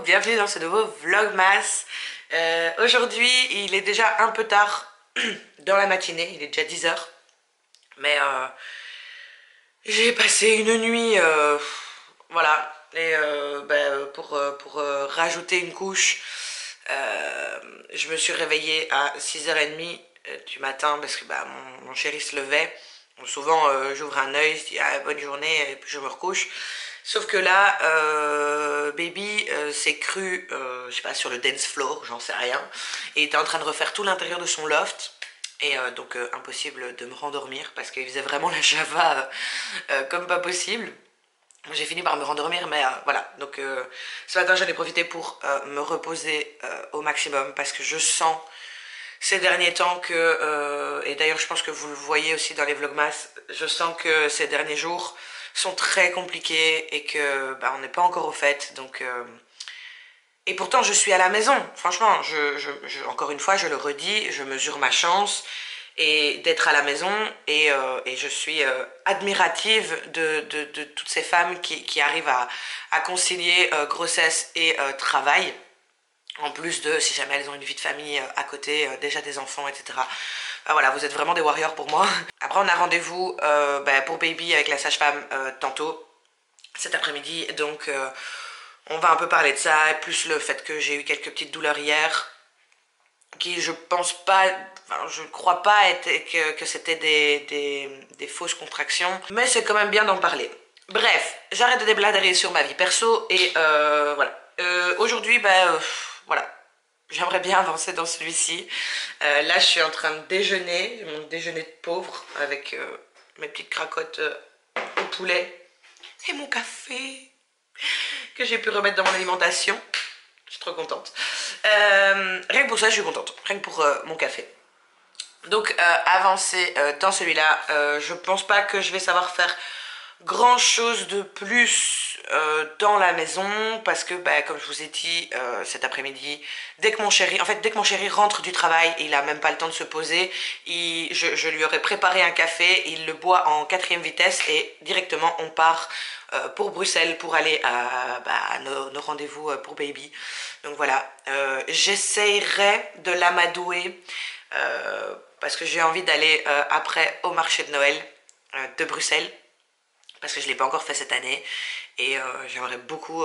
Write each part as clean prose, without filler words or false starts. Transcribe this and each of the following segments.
bienvenue dans ce nouveau Vlogmas. Aujourd'hui il est déjà un peu tard dans la matinée, il est déjà 10h. Mais j'ai passé une nuit, voilà, et pour rajouter une couche, je me suis réveillée à 6h30 du matin parce que mon chéri se levait. Bon, souvent j'ouvre un œil, je dis ah, bonne journée et puis je me recouche. Sauf que là, Baby s'est cru, je sais pas, sur le dance floor, j'en sais rien. Et il était en train de refaire tout l'intérieur de son loft. Et donc impossible de me rendormir parce qu'il faisait vraiment la java comme pas possible. J'ai fini par me rendormir, mais voilà. Donc ce matin j'en ai profité pour me reposer au maximum parce que je sens ces derniers temps que, et d'ailleurs je pense que vous le voyez aussi dans les vlogmas, je sens que ces derniers jours sont très compliqués et que on n'est pas encore au fait. Donc et pourtant je suis à la maison, franchement, encore une fois je le redis, je mesure ma chance et d'être à la maison et je suis admirative de toutes ces femmes qui arrivent à concilier grossesse et travail, en plus de si jamais elles ont une vie de famille à côté, déjà des enfants, etc. Voilà, vous êtes vraiment des warriors pour moi. Après on a rendez-vous pour Baby avec la sage-femme tantôt, cet après-midi, donc on va un peu parler de ça, plus le fait que j'ai eu quelques petites douleurs hier, qui je pense pas, enfin, je ne crois pas que c'était des fausses contractions, mais c'est quand même bien d'en parler. Bref, j'arrête de déblatérer sur ma vie perso et voilà. Aujourd'hui, voilà, j'aimerais bien avancer dans celui-ci. Là, je suis en train de déjeuner, mon déjeuner de pauvre avec mes petites cracottes au poulet et mon café que j'ai pu remettre dans mon alimentation. Je suis trop contente. Rien que pour ça, je suis contente. Rien que pour mon café. Donc, avancer dans celui-là, je pense pas que je vais savoir faire grand chose de plus dans la maison parce que comme je vous ai dit cet après-midi, dès que mon chéri rentre du travail, il a même pas le temps de se poser, je lui aurais préparé un café, il le boit en 4e vitesse et directement on part pour Bruxelles pour aller à nos rendez-vous pour Baby. Donc voilà, j'essayerai de l'amadouer parce que j'ai envie d'aller après au marché de Noël de Bruxelles, parce que je ne l'ai pas encore fait cette année et j'aimerais beaucoup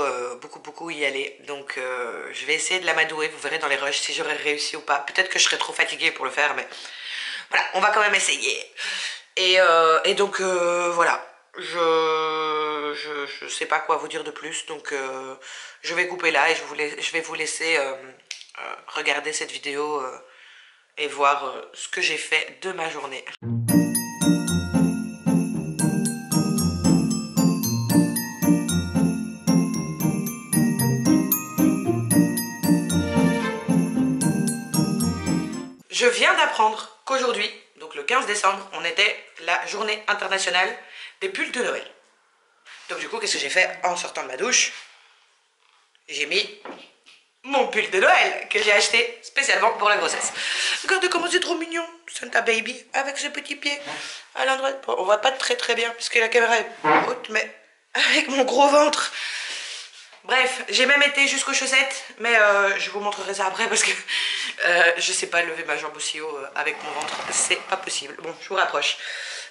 y aller. Donc je vais essayer de l'amadouer, vous verrez dans les rushs si j'aurai réussi ou pas. Peut-être que je serai trop fatiguée pour le faire, mais voilà, on va quand même essayer. Et donc voilà, je sais pas quoi vous dire de plus, donc je vais couper là et je vais vous laisser regarder cette vidéo et voir ce que j'ai fait de ma journée. Je viens d'apprendre qu'aujourd'hui, donc le 15 décembre, on était la journée internationale des pulls de Noël. Donc du coup, qu'est-ce que j'ai fait en sortant de ma douche? J'ai mis mon pull de Noël que j'ai acheté spécialement pour la grossesse. Regardez comment c'est trop mignon, Santa Baby, avec ses petits pieds à l'endroit. Bon, on voit pas très bien puisque la caméra est haute, mais avec mon gros ventre. Bref, j'ai même été jusqu'aux chaussettes, mais je vous montrerai ça après parce que je sais pas lever ma jambe aussi haut avec mon ventre, c'est pas possible. Bon, je vous rapproche.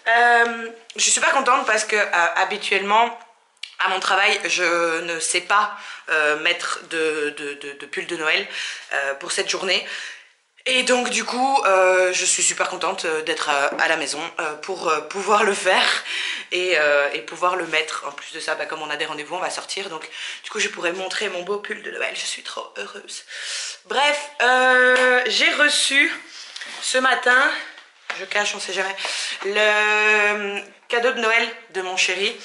Je suis super contente parce que habituellement, à mon travail, je ne sais pas mettre de pull de Noël pour cette journée. Et donc du coup, je suis super contente d'être à la maison pour pouvoir le faire et pouvoir le mettre. En plus de ça, comme on a des rendez-vous, on va sortir. Donc du coup, je pourrais montrer mon beau pull de Noël. Je suis trop heureuse. Bref, j'ai reçu ce matin, je cache, on sait jamais, le cadeau de Noël de mon chéri.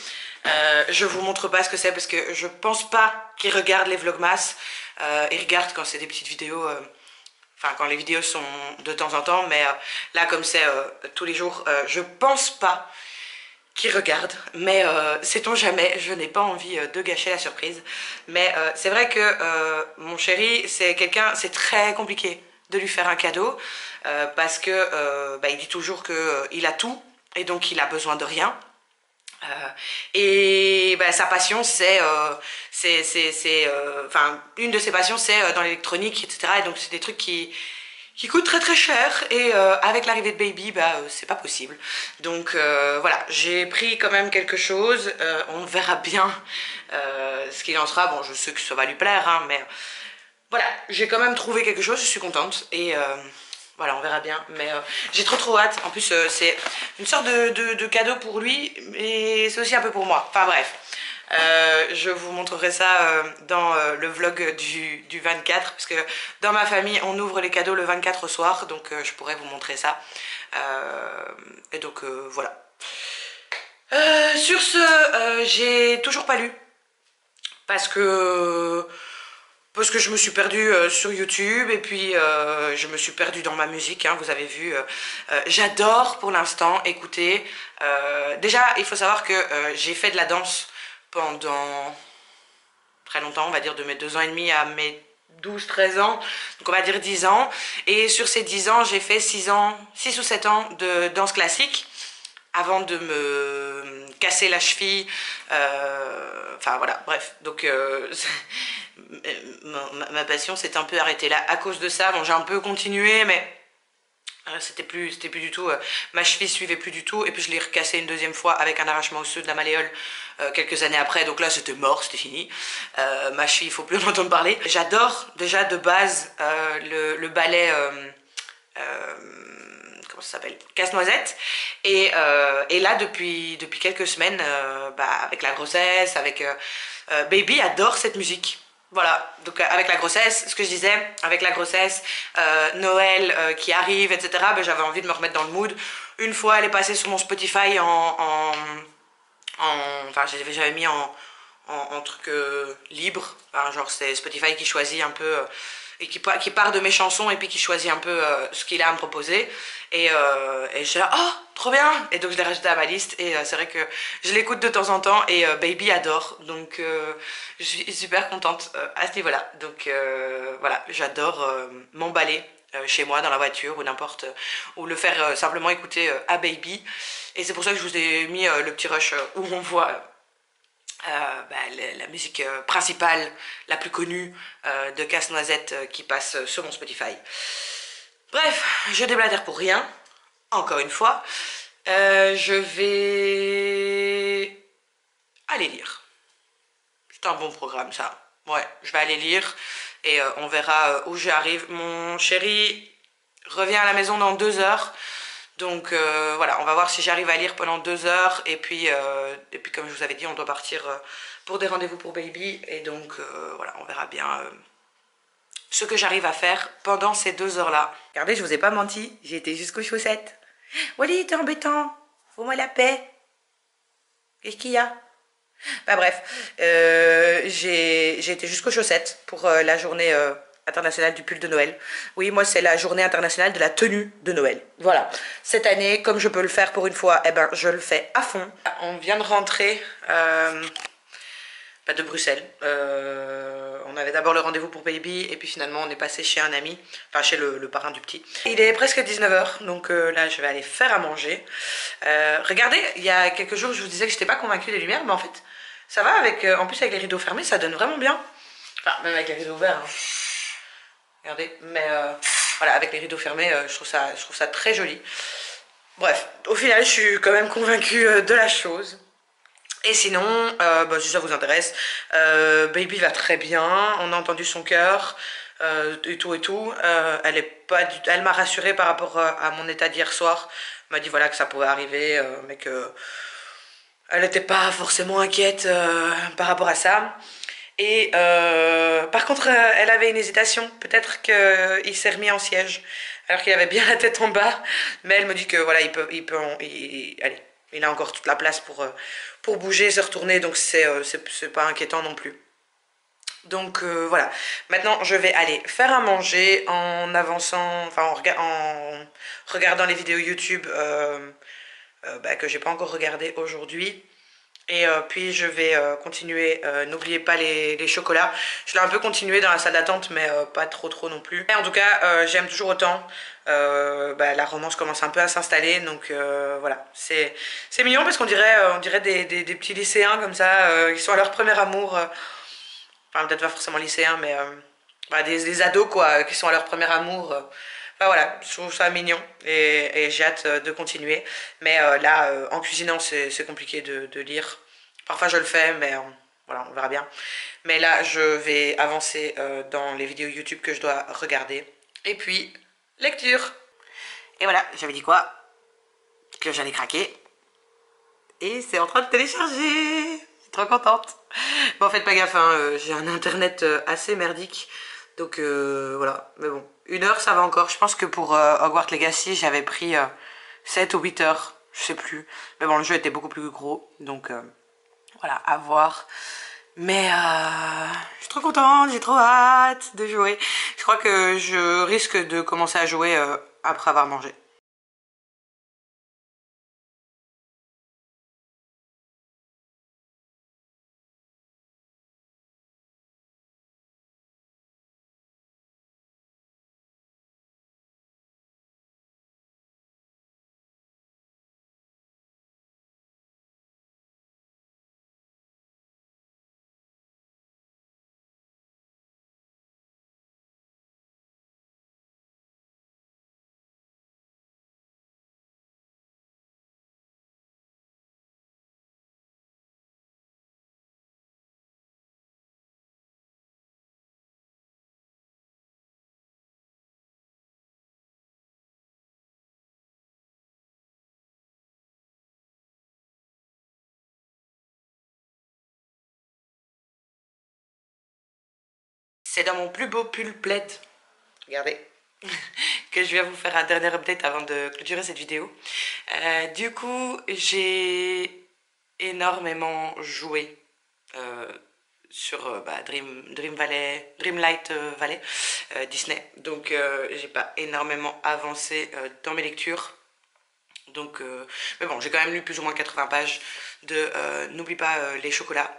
Je vous montre pas ce que c'est parce que je pense pas qu'il regarde les vlogmas. Il regarde quand c'est des petites vidéos... Enfin, quand les vidéos sont de temps en temps, mais là, comme c'est tous les jours, je pense pas qu'il regarde. Mais sait-on jamais, je n'ai pas envie de gâcher la surprise. Mais c'est vrai que mon chéri, c'est très compliqué de lui faire un cadeau. Parce que il dit toujours qu'il a tout et donc il a besoin de rien. Et bah, sa passion, enfin, une de ses passions, c'est dans l'électronique, etc. Et donc, c'est des trucs qui coûtent très très cher. Et avec l'arrivée de Baby, bah, c'est pas possible. Donc, voilà, j'ai pris quand même quelque chose. On verra bien ce qu'il en sera. Bon, je sais que ça va lui plaire, hein, mais voilà, j'ai quand même trouvé quelque chose, je suis contente. Et voilà, on verra bien. Mais j'ai trop hâte. En plus, c'est une sorte de cadeau pour lui, et c'est aussi un peu pour moi. Enfin bref, je vous montrerai ça dans le vlog du 24, parce que dans ma famille, on ouvre les cadeaux le 24 au soir, donc je pourrais vous montrer ça. Et donc voilà. Sur ce, j'ai toujours pas lu, parce que je me suis perdue sur YouTube, et puis je me suis perdue dans ma musique, hein, vous avez vu. J'adore pour l'instant écouter. Déjà, il faut savoir que j'ai fait de la danse pendant très longtemps, on va dire de mes 2 ans et demi à mes 12-13 ans, donc on va dire 10 ans. Et sur ces 10 ans, j'ai fait 6 ou 7 ans de danse classique avant de me casser la cheville. Enfin voilà, bref. Donc ma passion s'est un peu arrêtée là à cause de ça. Bon, j'ai un peu continué, mais c'était plus du tout, ma cheville suivait plus du tout, et puis je l'ai recassé une deuxième fois avec un arrachement osseux de la malléole quelques années après, donc là c'était mort, c'était fini. Ma cheville, il faut plus en entendre parler. J'adore déjà de base le ballet, euh, comment ça s'appelle, Casse-Noisette. Et là depuis quelques semaines, bah, avec la grossesse, avec Baby adore cette musique. Voilà, donc avec la grossesse, ce que je disais, avec la grossesse, Noël qui arrive, etc., ben, j'avais envie de me remettre dans le mood. Une fois, elle est passée sur mon Spotify enfin, j'avais mis en truc libre. Enfin, genre, c'est Spotify qui choisit un peu, et qui part de mes chansons, et puis qui choisit un peu ce qu'il a à me proposer. Et j'étais là, oh, trop bien! Et donc, je l'ai rajouté à ma liste, et c'est vrai que je l'écoute de temps en temps, et Baby adore. Donc, je suis super contente à ce niveau-là. Donc, voilà, j'adore m'emballer chez moi, dans la voiture, ou n'importe, ou le faire simplement écouter à Baby. Et c'est pour ça que je vous ai mis le petit rush où on voit bah, la musique principale, la plus connue de Casse-Noisette qui passe sur mon Spotify. Bref, je déblatère pour rien, encore une fois. Je vais aller lire. C'est un bon programme, ça. Ouais, je vais aller lire, et on verra où j'arrive. Mon chéri revient à la maison dans 2 heures. Donc voilà, on va voir si j'arrive à lire pendant 2 heures. Et puis comme je vous avais dit, on doit partir pour des rendez-vous pour Baby. Et donc voilà, on verra bien ce que j'arrive à faire pendant ces 2 heures-là. Regardez, je vous ai pas menti, j'ai été jusqu'aux chaussettes. Wally, t'es embêtant, fous-moi la paix. Qu'est-ce qu'il y a? Bah bref, j'ai été jusqu'aux chaussettes pour la journée internationale du pull de Noël. Oui, moi c'est la journée internationale de la tenue de Noël. Voilà, cette année, comme je peux le faire pour une fois, eh ben, je le fais à fond. On vient de rentrer de Bruxelles. On avait d'abord le rendez-vous pour Baby, et puis finalement on est passé chez un ami, enfin chez le parrain du petit. Il est presque 19h, donc là je vais aller faire à manger. Regardez, il y a quelques jours je vous disais que j'étais pas convaincue des lumières, mais en fait ça va avec, en plus avec les rideaux fermés, ça donne vraiment bien. Enfin, même avec les rideaux ouverts, hein. Regardez, mais voilà, avec les rideaux fermés, je trouve ça très joli. Bref, au final, je suis quand même convaincue de la chose. Et sinon, bah, si ça vous intéresse, Baby va très bien, on a entendu son cœur, et tout et tout. Elle m'a rassurée par rapport à mon état d'hier soir. Elle m'a dit voilà que ça pouvait arriver, mais que elle n'était pas forcément inquiète par rapport à ça. Et par contre, elle avait une hésitation. Peut-être qu'il s'est remis en siège, alors qu'il avait bien la tête en bas. Mais elle me dit que voilà, allez, il a encore toute la place pour bouger, se retourner. Donc c'est pas inquiétant non plus. Donc voilà. Maintenant, je vais aller faire à manger en avançant, enfin en regardant les vidéos YouTube bah, que j'ai pas encore regardé aujourd'hui. Et puis je vais continuer, n'oubliez pas les chocolats. Je l'ai un peu continué dans la salle d'attente, mais pas trop non plus. Et en tout cas, j'aime toujours autant. La romance commence un peu à s'installer, donc voilà. C'est mignon parce on dirait des petits lycéens comme ça, qui sont à leur premier amour. Enfin, peut-être pas forcément lycéens, mais des ados quoi, qui sont à leur premier amour. Enfin voilà, je trouve ça mignon et j'ai hâte de continuer. Mais là, en cuisinant, c'est compliqué de lire. Parfois je le fais, mais voilà, on verra bien. Mais là, je vais avancer dans les vidéos YouTube que je dois regarder. Et puis, lecture. Et voilà, j'avais dit quoi? Que j'allais craquer. Et c'est en train de télécharger. Je suis trop contente. Bon, faites pas gaffe, hein, j'ai un internet assez merdique. Donc voilà, mais bon. 1 heure, ça va encore. Je pense que pour Hogwarts Legacy, j'avais pris 7 ou 8 heures. Je sais plus. Mais bon, le jeu était beaucoup plus gros. Donc voilà, à voir. Mais je suis trop contente, j'ai trop hâte de jouer. Je crois que je risque de commencer à jouer après avoir mangé. C'est dans mon plus beau pull plaid. Regardez. Que je viens vous faire un dernier update avant de clôturer cette vidéo. Du coup, j'ai énormément joué sur Dream Valley, Dreamlight Valley, Disney. Donc j'ai pas énormément avancé dans mes lectures. Donc, mais bon, j'ai quand même lu plus ou moins 80 pages de N'oublie pas les chocolats.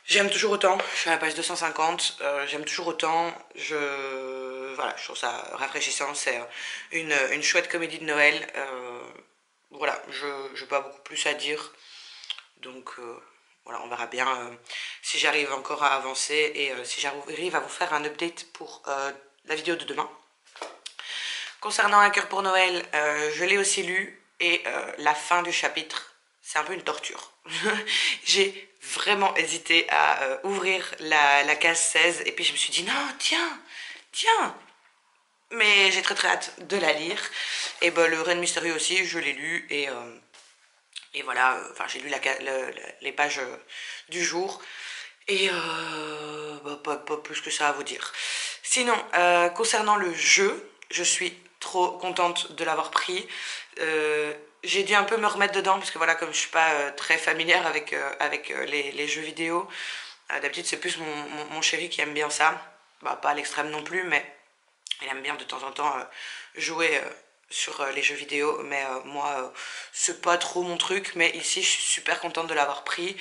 J'aime toujours autant, je suis à la page 250, j'aime toujours autant, voilà, je trouve ça rafraîchissant, c'est une chouette comédie de Noël, voilà, je n'ai pas beaucoup plus à dire, donc voilà, on verra bien si j'arrive encore à avancer et si j'arrive à vous faire un update pour la vidéo de demain. Concernant Un cœur pour Noël, je l'ai aussi lu et la fin du chapitre, c'est un peu une torture. J'ai vraiment hésité à ouvrir la case 16 et puis je me suis dit non, tiens. Mais j'ai très hâte de la lire. Et ben, le Reine Mystérieux aussi, je l'ai lu et voilà, enfin j'ai lu les pages du jour. Et pas plus que ça à vous dire. Sinon, concernant le jeu, je suis trop contente de l'avoir pris. J'ai dû un peu me remettre dedans parce que voilà, comme je suis pas très familière avec les jeux vidéo, d'habitude c'est plus mon chéri qui aime bien ça. Bah, pas à l'extrême non plus, mais il aime bien de temps en temps jouer sur les jeux vidéo, mais moi c'est pas trop mon truc. Mais ici je suis super contente de l'avoir pris.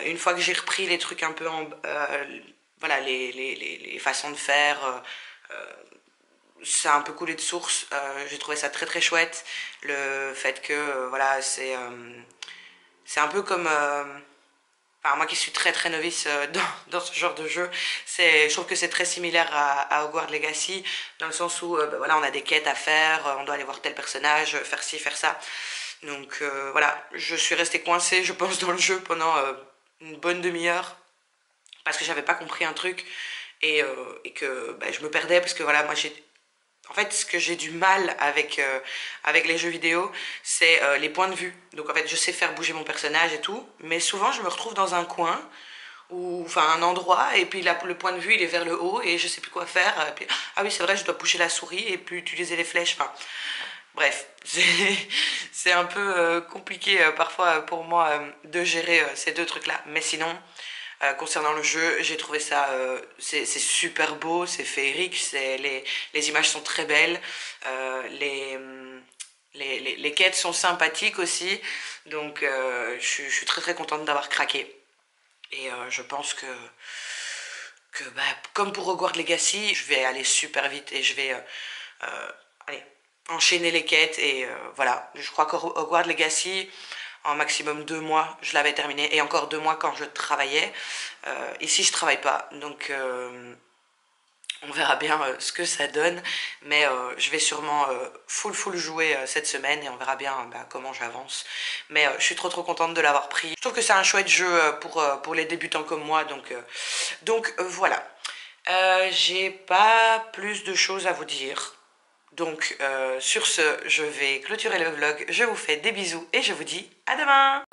Une fois que j'ai repris les trucs un peu voilà, les façons de faire, c'est un peu coulé de source. J'ai trouvé ça très chouette. Le fait que voilà, c'est un peu comme enfin, moi qui suis très novice dans ce genre de jeu, je trouve que c'est très similaire à Hogwarts Legacy, dans le sens où voilà, on a des quêtes à faire, on doit aller voir tel personnage, faire ci, faire ça. Donc voilà, je suis restée coincée, je pense, dans le jeu pendant une bonne demi-heure, parce que j'avais pas compris un truc, et que je me perdais, parce que voilà, moi j'ai en fait, ce que j'ai du mal avec les jeux vidéo, c'est les points de vue. Donc en fait, je sais faire bouger mon personnage et tout, mais souvent je me retrouve dans un coin, ou enfin un endroit, et puis là, le point de vue il est vers le haut, et je sais plus quoi faire. Et puis, ah oui, c'est vrai, je dois bouger la souris et puis utiliser les flèches. Enfin, bref, c'est un peu compliqué parfois pour moi de gérer ces deux trucs-là. Mais sinon, concernant le jeu, j'ai trouvé ça, c'est super beau, c'est féerique, les images sont très belles, les quêtes sont sympathiques aussi. Donc je suis très très contente d'avoir craqué. Et je pense que bah, comme pour Hogwarts Legacy, je vais aller super vite et je vais allez, enchaîner les quêtes. Et voilà, je crois qu'Hogwarts Legacy, en maximum 2 mois, je l'avais terminé. Et encore 2 mois quand je travaillais. Ici, je travaille pas. Donc on verra bien ce que ça donne, mais je vais sûrement full jouer cette semaine et on verra bien bah, comment j'avance. Mais je suis trop contente de l'avoir pris. Je trouve que c'est un chouette jeu pour les débutants comme moi, donc voilà. J'ai pas plus de choses à vous dire. Donc sur ce, je vais clôturer le vlog. Je vous fais des bisous et je vous dis à demain.